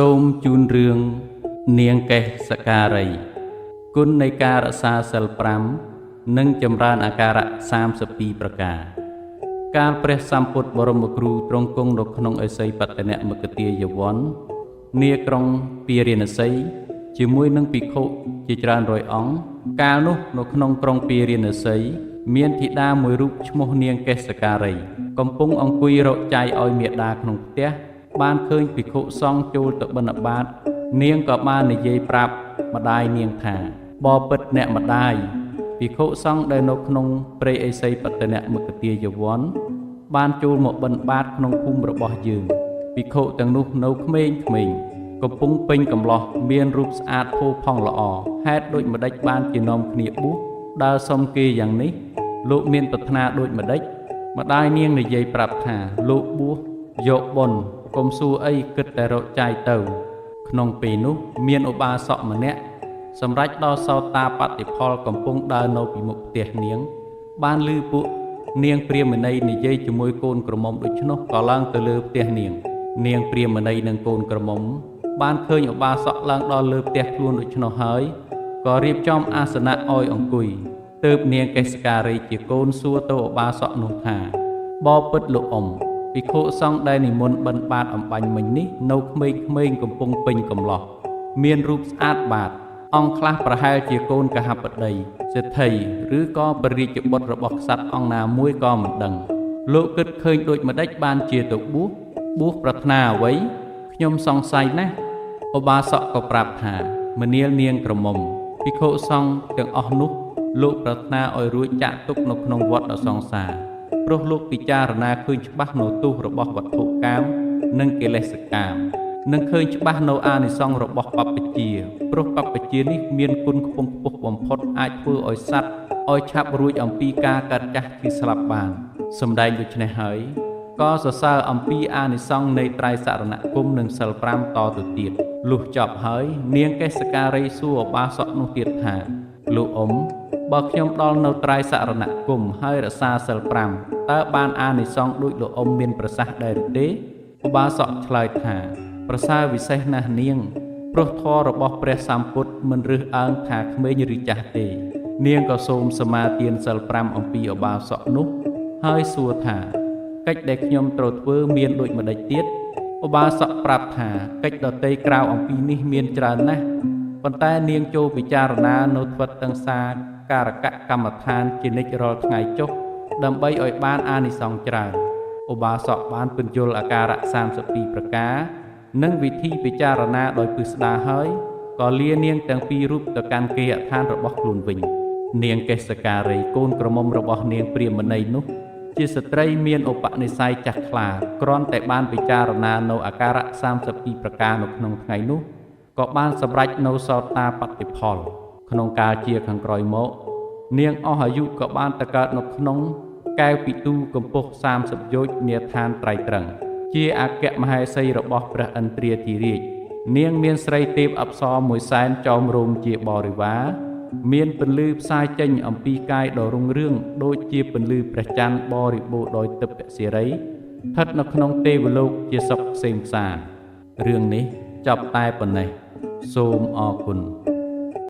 សូមជូនរឿងនាងកេសការីគុណនៃការរក្សាសិល5និងចម្រើនអាការៈ32ប្រការកាលព្រះសម្ពុទ្ធបរមគ្រូទ្រង់គង់នៅក្នុងឥសីបតនមគតិយវ័ននាក្រុងពារាណសីជាមួយនឹងភិក្ខុជាច្រើនរយអង្គកាលនោះនៅក្នុងក្រុងពារាណសីមានធីតាមួយរូបឈ្មោះនាងកេសការីកំពុងអង្គុយរកចាយឲ្យមាតាក្នុងផ្ទះបានឃើញភិក្ខុសង្ឃចូលទៅបិណ្ឌបាតនាងក៏បាននិយាយប្រាប់ម្ដាយនាងថាបបិទ្ធអ្នកម្ដាយភិក្ខុសង្ឃដែលនៅក្នុងព្រៃឥសីបតនមគតិយវ័នបានចូលមកបិណ្ឌបាតក្នុងភូមិរបស់យើងភិក្ខុទាំងនោះនៅក្មេងៗកំពុងពេញកំឡោះមានរូបស្អាតផូរផង់ល្អហេតុដូចម្ដេចបានជានាំគ្នាបួសដើរសុំគេយ៉ាងនេះលោកមានប្រាថ្នាដូចម្ដេចម្ដាយនាងនិយាយប្រាប់ថាលោកបួសយកបុណ្យកុំសួរអីគិតតែរកចាយទៅក្នុងពេលនោះមានឧបាសកម្នាក់សម្រាប់ដល់សោតាបតិផលកំពុងដើរនៅពីមុខផ្ទះនាងបានឮពួកនាងព្រាហ្មណីនិយាយជាមួយកូនក្រមុំដូច្នោះក៏ឡើងទៅលើផ្ទះនាងព្រាហ្មណីនិងកូនក្រមុំបានឃើញឧបាសកឡើងដល់លើផ្ទះខ្លួនដូច្នោះហើយក៏រៀបចំអាសនៈឲ្យអង្គុយទើបនាងកេសការីជាកូនសួរទៅឧបាសកនោះថាបបិទ្ធលោកអ៊ំភិក្ខុសង្ឃដែលនិមន្តបិណ្ឌបាតអំបញ្ញមិញនេះនៅក្មេងៗកំពុងពេញកំឡោះមានរូបស្អាតបាតអង្គខ្លះប្រហែលជាកូនកហបតីសេដ្ឋីឬក៏ពរាជបុត្ររបស់ក្សត្រអង្គណាមួយក៏មិនដឹងលោកគិតឃើញដូចម្ដេចបានជាទៅបួសប្រាថ្នាអ្វីខ្ញុំសង្ស័យណាស់ឧបាសកក៏ប្រាប់ថាមនាលនាងក្រមុំភិក្ខុសង្ឃទាំងអស់នោះលោកប្រាថ្នាឲ្យរួចចាក់ទុកនៅក្នុងវដ្តសង្សារព្រោះលោកពិចារណាឃើញច្បាស់នៅទោសរបស់វត្ថុកាមនិងកិលេសកាមនិងឃើញច្បាស់នៅអានិសង្សរបស់បព្វជិព្រោះបព្វជិនេះមានគុណខ្ពង់ខ្ពស់បំផុតអាចធ្វើឲ្យសត្វឲ្យឆាប់រួចអំពីការកាត់ចាស់ឈឺស្លាប់បានសម្ដែងដូច្នេះហើយក៏សរសើរអំពីអានិសង្សនៃត្រៃសរណគមនិងសិល5តទៅទៀតលុះចប់ហើយនាងកេសការីសួរឧបាសកនោះទៀតថាលោកអ៊ំបើខ្ញុំដល់នៅត្រៃសរណគមហើយរក្សាសិល5តើបានអានិសង្សដូចលោកអ៊ំមានប្រសាសន៍ដែរឬទេឧបាសកឆ្លើយថាប្រសើរវិសេសណាស់នាងព្រោះធម៌របស់ព្រះសម្ពុទ្ធមិនរើសអើងថាក្មេងឬចាស់ទេនាងក៏សូមសមាទានសិល5អំពីឧបាសកនោះហើយសួរថាកិច្ចដែលខ្ញុំត្រូវធ្វើមានដូចម្ដេចទៀតឧបាសកប្រាប់ថាកិច្ចដទៃក្រៅអំពីនេះមានច្រើនណាស់ប៉ុន្តែនាងចូលពិចារណានៅទ្វត្តទាំងសាការកកម្មដ្ឋានជានិច្ចរាល់ថ្ងៃចុះដើម្បីឲ្យបានអានិសង្សច្រើនឧបាសកបានពន្យល់អាការៈ32ប្រការនិងវិធីពិចារណាដោយពិស្ដារហើយក៏លានាងទាំងពីររូបទៅកាន់គេហដ្ឋានរបស់ខ្លួនវិញនាងកេសការីកូនក្រមុំរបស់នាងព្រាហ្មណីនោះជាស្ត្រីមានឧបនិស្ស័យចាស់ខ្លាគ្រាន់តែបានពិចារណានៅអាការៈ32ប្រការនៅក្នុងថ្ងៃនោះក៏បានសម្រេចនៅសោតាបតិផលក្នុងកាលជាខាងក្រោយមកនាងអស់អាយុក៏បានទៅកើតនៅក្នុងកែវពិទូកម្ពស់30យោជន៍នាឋានត្រៃត្រឹងជាអគ្គមហេសីរបស់ព្រះឥន្ទ្រាធិរាជនាងមានស្រីទេពអប្សរ100,000ចោមរោមជាបរិវារមានពន្លឺផ្សាយចេញអំពីកាយដ៏រុងរឿងដូចជាពន្លឺព្រះច័ន្ទបរិបូរណ៍ដោយទិព្វសិរីស្ថិតនៅក្នុងទេវលោកជាសុខក្សេមក្សាន្តរឿងនេះចប់តែប៉ុណ្ណេះសូមអរគុណ